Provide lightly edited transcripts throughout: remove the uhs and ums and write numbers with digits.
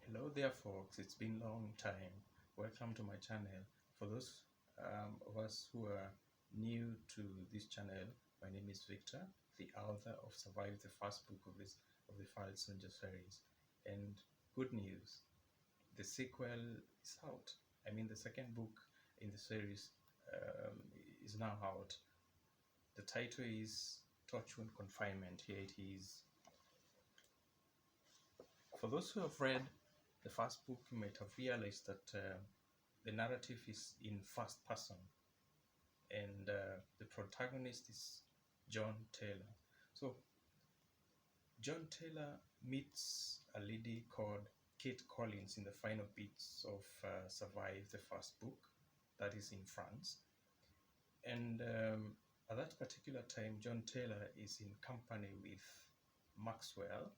Hello there, folks. It's been a long time. Welcome to my channel. For those of us who are new to this channel, my name is Victor, the author of Survive the First Book of the File Soldier series. And good news, the sequel is out. I mean, the second book in the series um, is now out. The title is Torchwood Confinement. Here it is. For those who have read the first book, you might have realized that the narrative is in first person, and the protagonist is John Taylor. So John Taylor meets a lady called Kate Collins in the final bits of Survive the First Book, that is in France. And at that particular time, John Taylor is in company with Maxwell.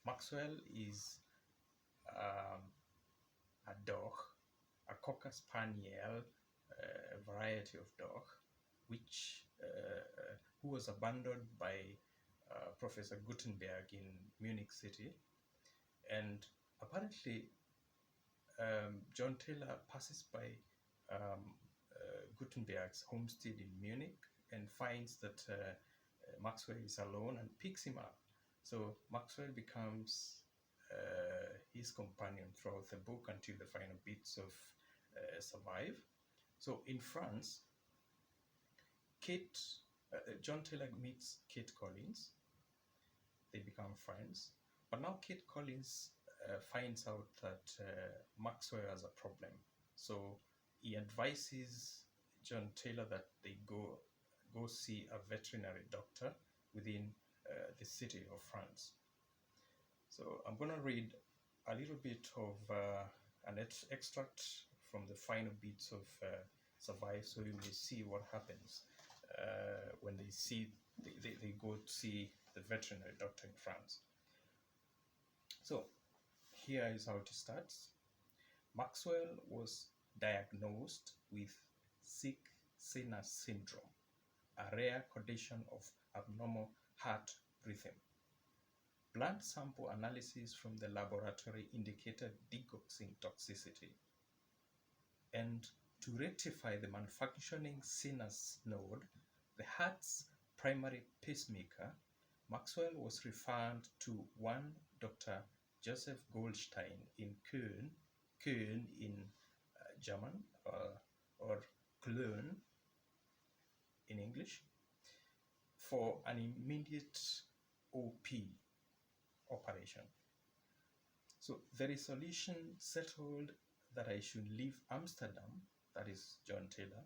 Maxwell is um, a dog, a cocker spaniel, a variety of dog, who was abandoned by Professor Gutenberg in Munich City. And apparently, John Taylor passes by Gutenberg's homestead in Munich and finds that Maxwell is alone and picks him up. So Maxwell becomes his companion throughout the book until the final bits of Survive. So in France, John Taylor meets Kate Collins. They become friends. But now Kate Collins finds out that Maxwell has a problem. So he advises John Taylor that they go see a veterinary doctor within the city of France. So I'm going to read a little bit of an extract from the final bits of Survive, so you may see what happens when they go to see the veterinary doctor in France. So here is how it starts. Maxwell was diagnosed with sick sinus syndrome, a rare condition of abnormal heart rhythm. Blood sample analysis from the laboratory indicated digoxin toxicity. And to rectify the malfunctioning sinus node, the heart's primary pacemaker, Maxwell was referred to one Dr. Joseph Goldstein in Köln in German, or Cologne in English, for an immediate OP operation. So the resolution settled that I should leave Amsterdam, that is John Taylor,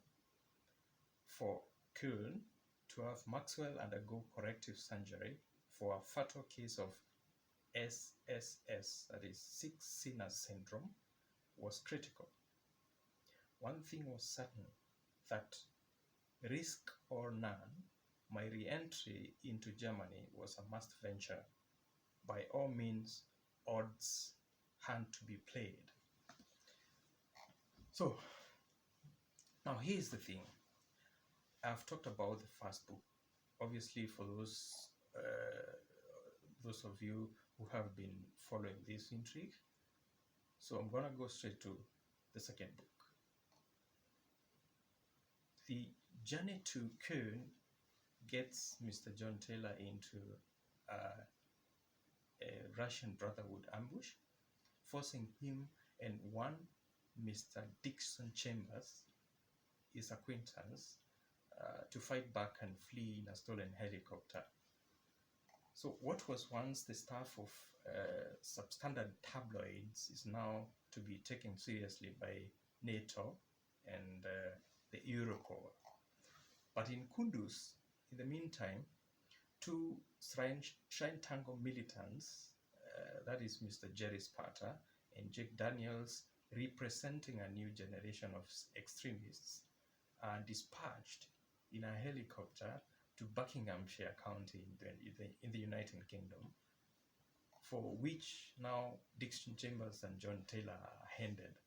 for Köln to have Maxwell undergo corrective surgery for a fatal case of SSS, that is sick sinus syndrome, was critical. One thing was certain, that risk or none, my re-entry into Germany was a must venture. By all means, odds had to be played. So, now here's the thing. I've talked about the first book. Obviously, for those of you who have been following this intrigue, so I'm gonna go straight to the second book. The journey to Köln gets Mr. John Taylor into a Russian Brotherhood ambush, forcing him and one Mr. Dixon Chambers, his acquaintance, to fight back and flee in a stolen helicopter. So what was once the staff of substandard tabloids is now to be taken seriously by NATO and the Eurocorps. But in Kunduz, in the meantime, two Shrine Tango militants, that is Mr. Jerry Sparta and Jake Daniels, representing a new generation of extremists, are dispatched in a helicopter to Buckinghamshire County in the United Kingdom, for which now Dixon Chambers and John Taylor are handed.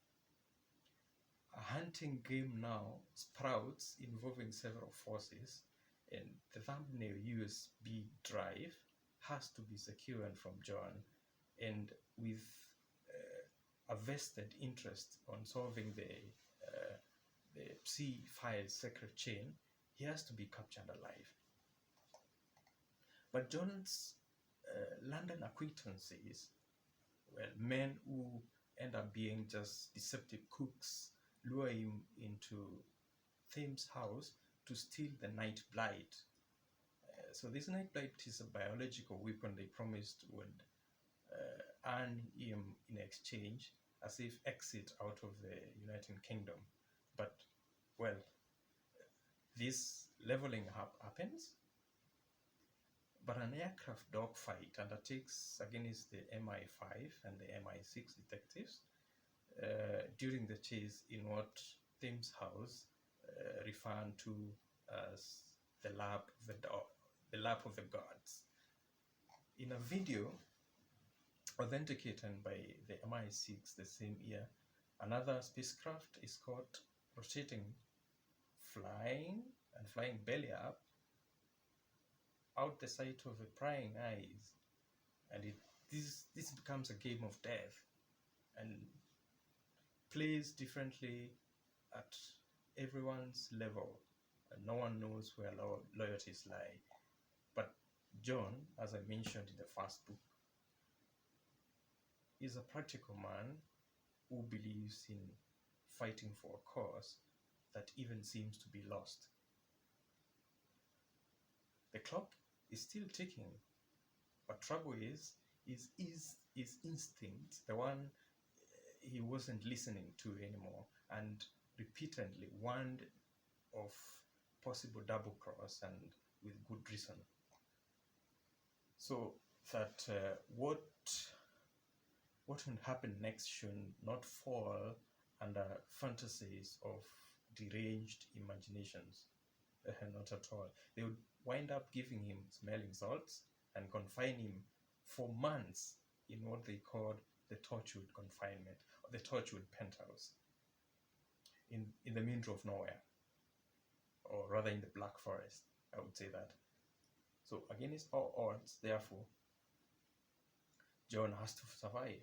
A hunting game now sprouts involving several forces, and the thumbnail USB drive has to be secured from John, and with a vested interest on solving the Psi files secret chain, he has to be captured alive. But John's London acquaintances, well, men who end up being just deceptive cooks, lure him into Thames House to steal the night blight. So this night blight is a biological weapon they promised would earn him in exchange a safe exit out of the United Kingdom. But, well, this leveling up happens, but an aircraft dogfight undertakes against the MI5 and the MI6 detectives during the chase in what Thames House referred to as the lap of the gods. In a video authenticated by the MI6 the same year, another spacecraft is caught rotating, flying belly up out the sight of the prying eyes, and this becomes a game of death and plays differently at everyone's level, and no one knows where loyalties lie. But John, as I mentioned in the first book, is a practical man who believes in fighting for a cause that even seems to be lost. The clock is still ticking, but trouble is his instinct, the one he wasn't listening to anymore, and repeatedly warned of possible double cross, and with good reason. So that what would happen next should not fall under fantasies of deranged imaginations. Not at all. They would wind up giving him smelling salts and confine him for months in what they called the Torchwood confinement, or the Torchwood penthouse, in the middle of nowhere, or rather in the Black Forest, I would say that. So against all odds, therefore, John has to survive.